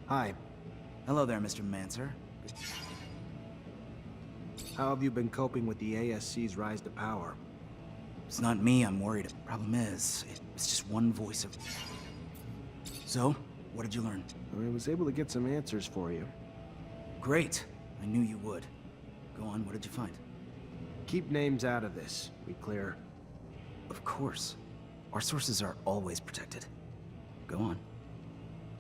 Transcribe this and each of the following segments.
Hi. Hello there, Mr. Mancer. How have you been coping with the ASC's rise to power? It's not me I'm worried. Problem is, it's just one voice of... So, what did you learn? I was able to get some answers for you. Great. I knew you would. Go on, what did you find? Keep names out of this. We clear? Of course. Our sources are always protected. Go on.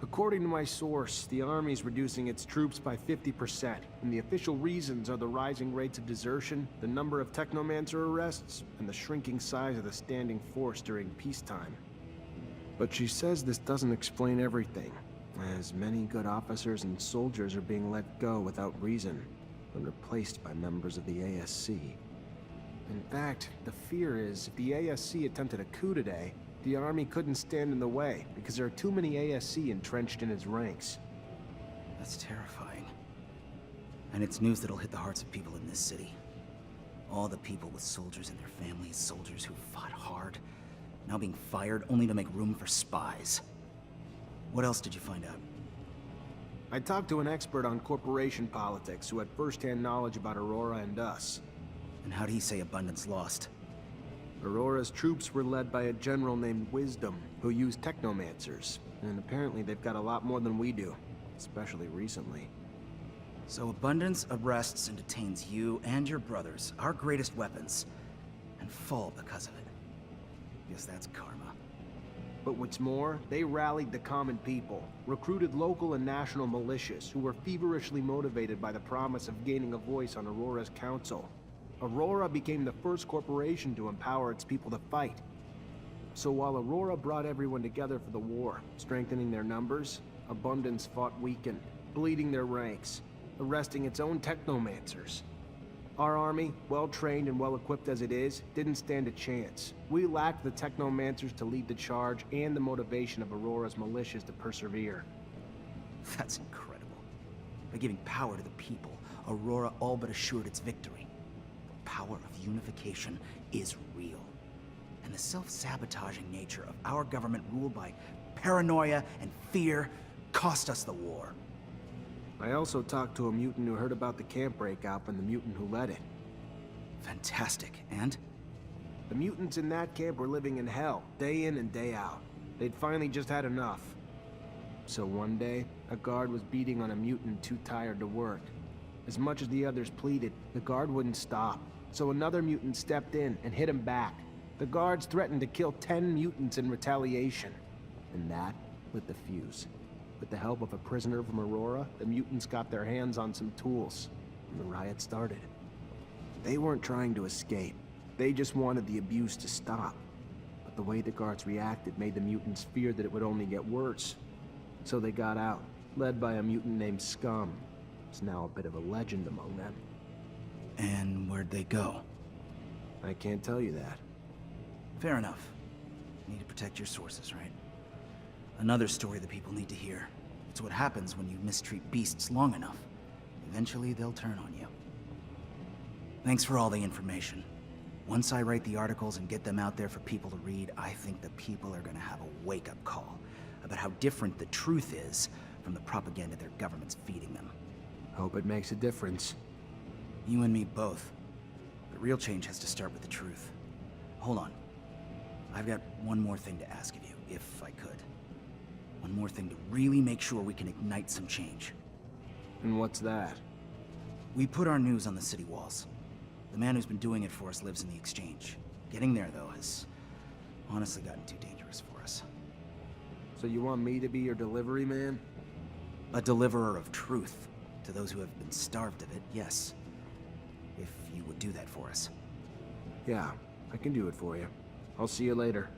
According to my source, the Army's reducing its troops by 50%, and the official reasons are the rising rates of desertion, the number of Technomancer arrests, and the shrinking size of the standing force during peacetime. But she says this doesn't explain everything, as many good officers and soldiers are being let go without reason, and replaced by members of the ASC. In fact, the fear is if the ASC attempted a coup today, the Army couldn't stand in the way, because there are too many ASC entrenched in its ranks. That's terrifying. And it's news that'll hit the hearts of people in this city. All the people with soldiers and their families, soldiers who fought hard, now being fired only to make room for spies. What else did you find out? I talked to an expert on corporation politics who had first-hand knowledge about Aurora and us. And how'd he say Abundance lost? Aurora's troops were led by a general named Wisdom, who used Technomancers, and apparently they've got a lot more than we do, especially recently. So Abundance arrests and detains you and your brothers, our greatest weapons, and fall because of it. Guess that's karma. But what's more, they rallied the common people, recruited local and national militias who were feverishly motivated by the promise of gaining a voice on Aurora's council. Aurora became the first corporation to empower its people to fight. So while Aurora brought everyone together for the war, strengthening their numbers, Abundance fought weakened, bleeding their ranks, arresting its own Technomancers. Our army, well-trained and well-equipped as it is, didn't stand a chance. We lacked the Technomancers to lead the charge and the motivation of Aurora's militias to persevere. That's incredible. By giving power to the people, Aurora all but assured its victory. The power of unification is real. And the self-sabotaging nature of our government ruled by paranoia and fear cost us the war. I also talked to a mutant who heard about the camp breakout and the mutant who led it. Fantastic. And? The mutants in that camp were living in hell, day in and day out. They'd finally just had enough. So one day, a guard was beating on a mutant too tired to work. As much as the others pleaded, the guard wouldn't stop. So another mutant stepped in and hit him back. The guards threatened to kill 10 mutants in retaliation. And that lit the fuse. With the help of a prisoner from Aurora, the mutants got their hands on some tools, and the riot started. They weren't trying to escape. They just wanted the abuse to stop. But the way the guards reacted made the mutants fear that it would only get worse. So they got out, led by a mutant named Scum. He's now a bit of a legend among them. And where'd they go? I can't tell you that. Fair enough. You need to protect your sources, right? Another story the people need to hear. It's what happens when you mistreat beasts long enough. Eventually, they'll turn on you. Thanks for all the information. Once I write the articles and get them out there for people to read, I think the people are gonna have a wake-up call about how different the truth is from the propaganda their government's feeding them. Hope it makes a difference. You and me both. But real change has to start with the truth. Hold on. I've got one more thing to ask of you, if I could. One more thing to really make sure we can ignite some change. And what's that? We put our news on the city walls. The man who's been doing it for us lives in the exchange. Getting there, though, has honestly gotten too dangerous for us. So you want me to be your delivery man? A deliverer of truth. To those who have been starved of it, yes. If you would do that for us. Yeah, I can do it for you. I'll see you later.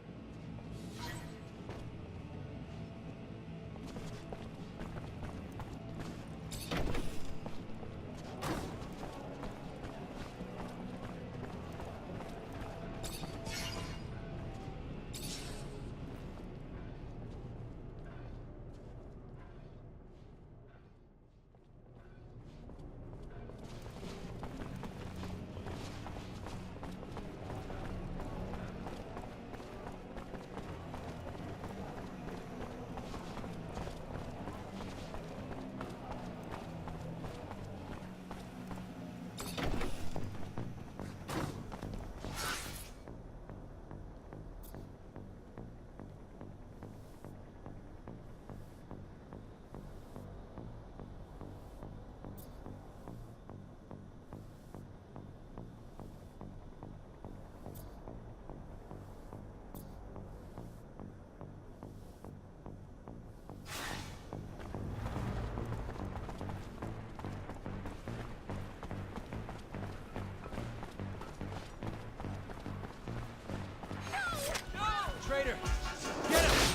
Traitor! Get him!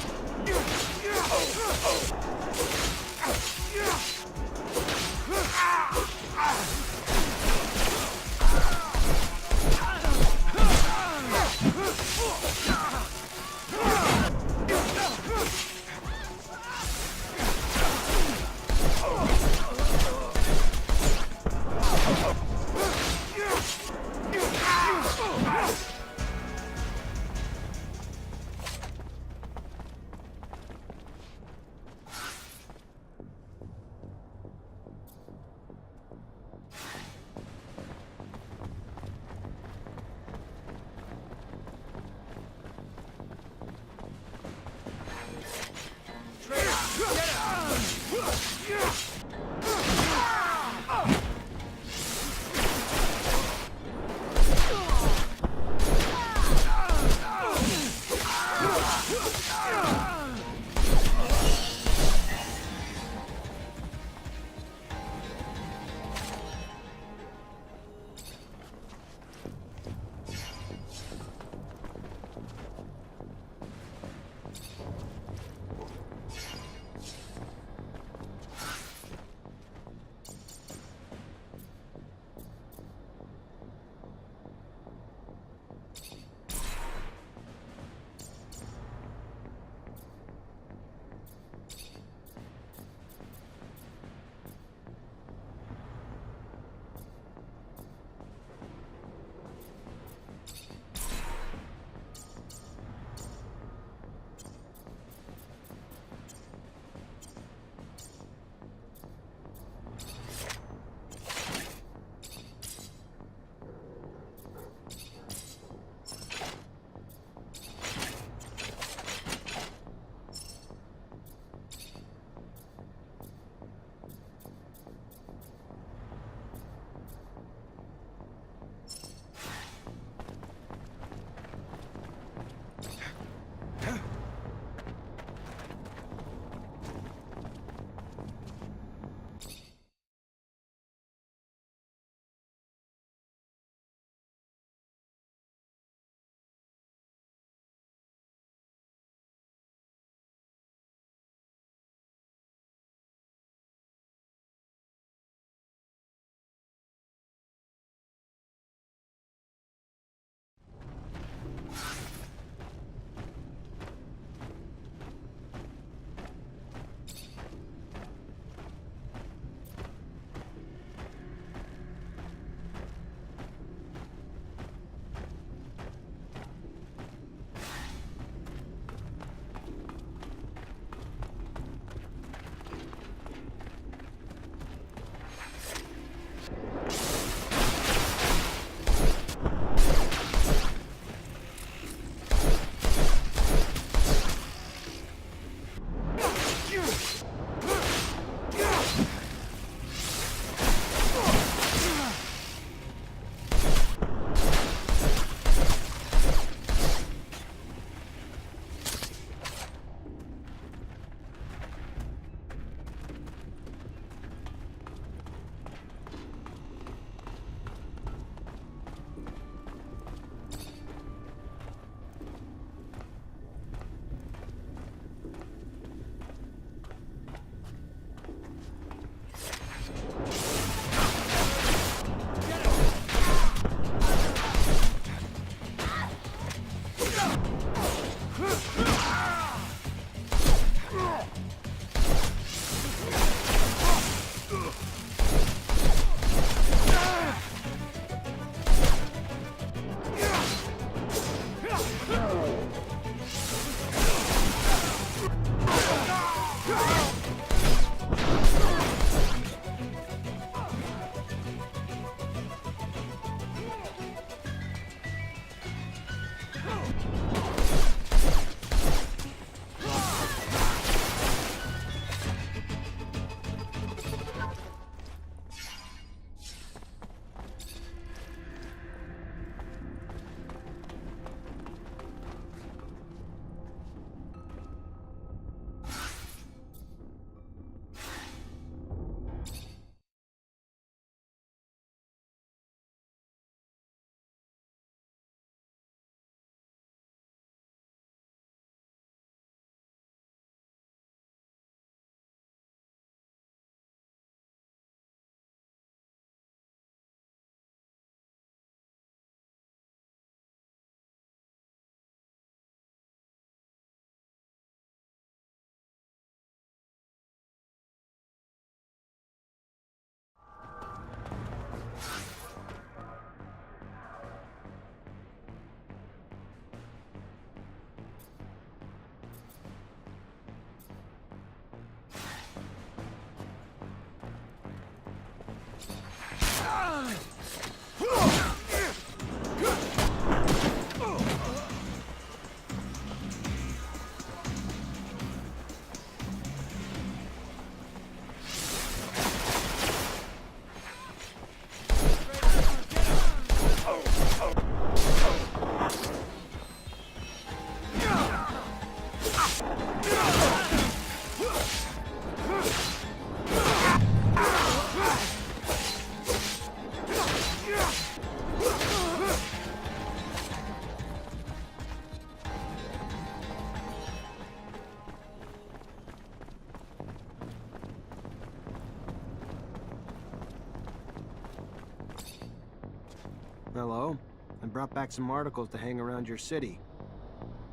and brought back some articles to hang around your city.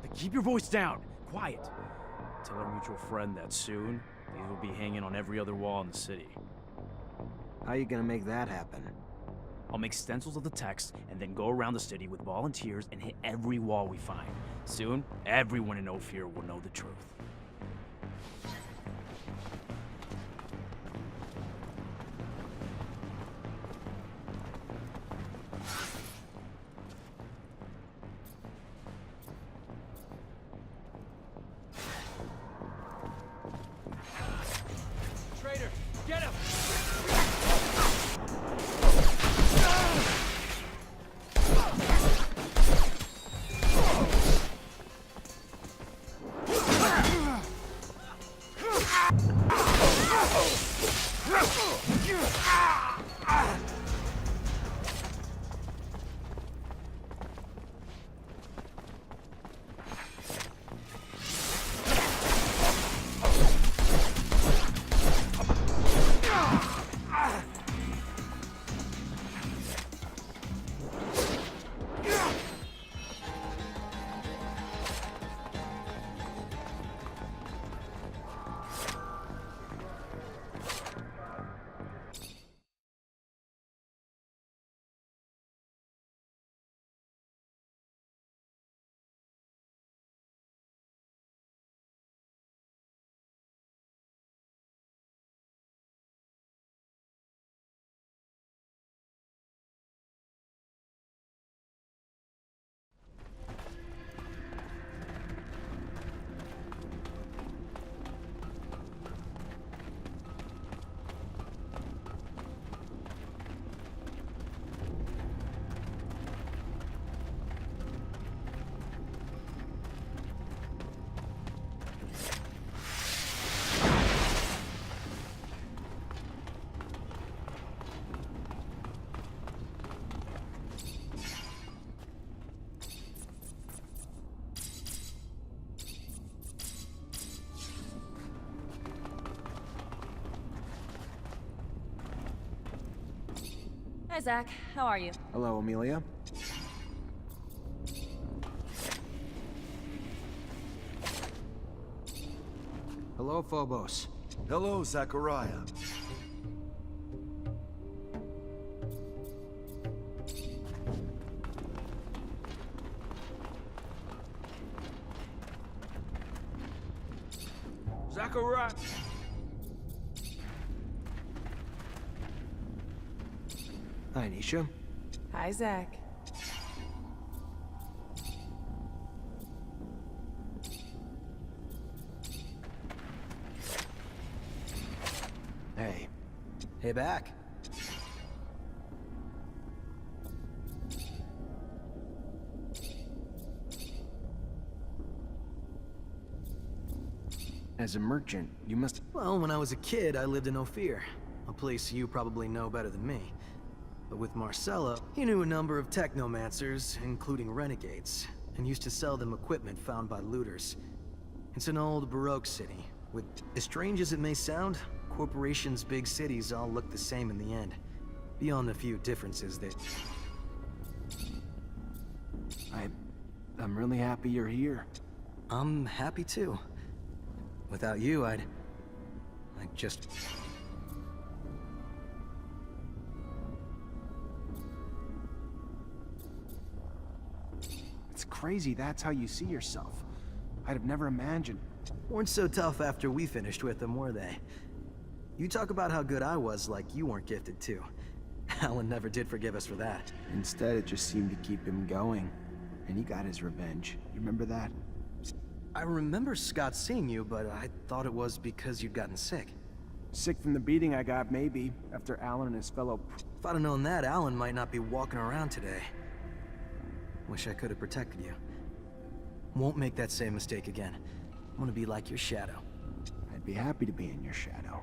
Then keep your voice down. Quiet. Tell our mutual friend that soon, these will be hanging on every other wall in the city. How you gonna make that happen? I'll make stencils of the text and then go around the city with volunteers and hit every wall we find. Soon, everyone in Ophir will know the truth. Traitor, get him! Hi, Zach. How are you? Hello, Amelia. Hello, Phobos. Hello, Zachariah. Zachariah! Hi, Nisha. Hi, Zach. Hey. Hey, back. As a merchant, you must... Well, when I was a kid, I lived in Ophir, a place you probably know better than me. But with Marcelo, he knew a number of Technomancers, including renegades, and used to sell them equipment found by looters. It's an old Baroque city, with, as strange as it may sound, corporations' big cities all look the same in the end, beyond the few differences that... I'm really happy you're here. I'm happy too. Without you, I'd just... It's crazy that's how you see yourself. I'd have never imagined. Weren't so tough after we finished with them, were they? You talk about how good I was like you weren't gifted too. Alan never did forgive us for that. Instead, it just seemed to keep him going. And he got his revenge. You remember that? I remember Scott seeing you, but I thought it was because you'd gotten sick. Sick from the beating I got, maybe, after Alan and his fellow... If I'd have known that, Alan might not be walking around today. Wish I could have protected you. Won't make that same mistake again. I want to be like your shadow. I'd be happy to be in your shadow.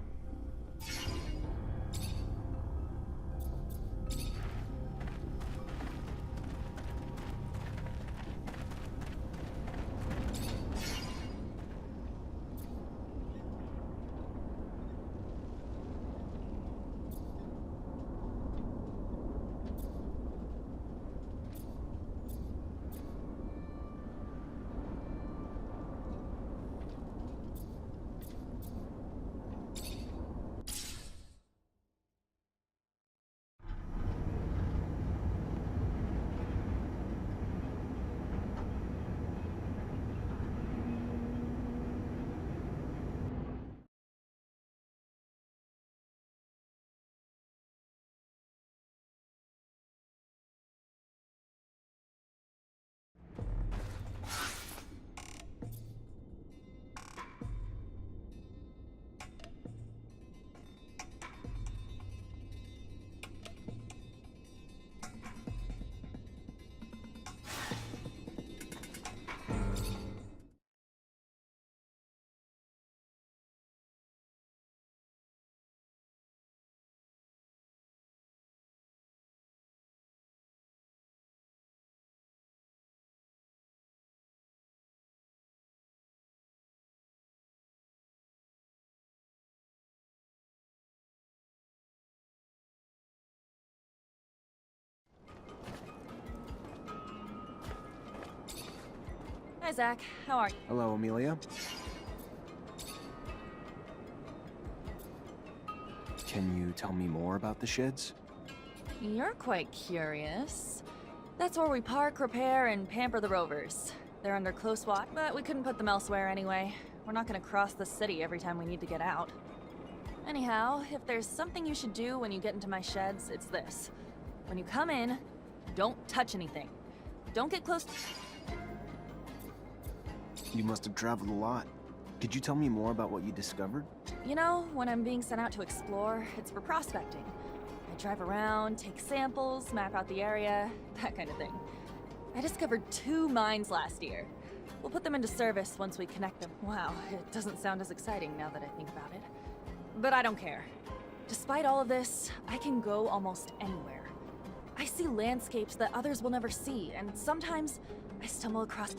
Hi, Zach. How are you? Hello, Amelia. Can you tell me more about the sheds? You're quite curious. That's where we park, repair, and pamper the rovers. They're under close watch, but we couldn't put them elsewhere anyway. We're not gonna cross the city every time we need to get out. Anyhow, if there's something you should do when you get into my sheds, it's this. When you come in, don't touch anything. Don't get close. You must have traveled a lot. Could you tell me more about what you discovered? You know, when I'm being sent out to explore, it's for prospecting. I drive around, take samples, map out the area, that kind of thing. I discovered 2 mines last year. We'll put them into service once we connect them. Wow, it doesn't sound as exciting now that I think about it. But I don't care. Despite all of this, I can go almost anywhere. I see landscapes that others will never see, and sometimes I stumble across...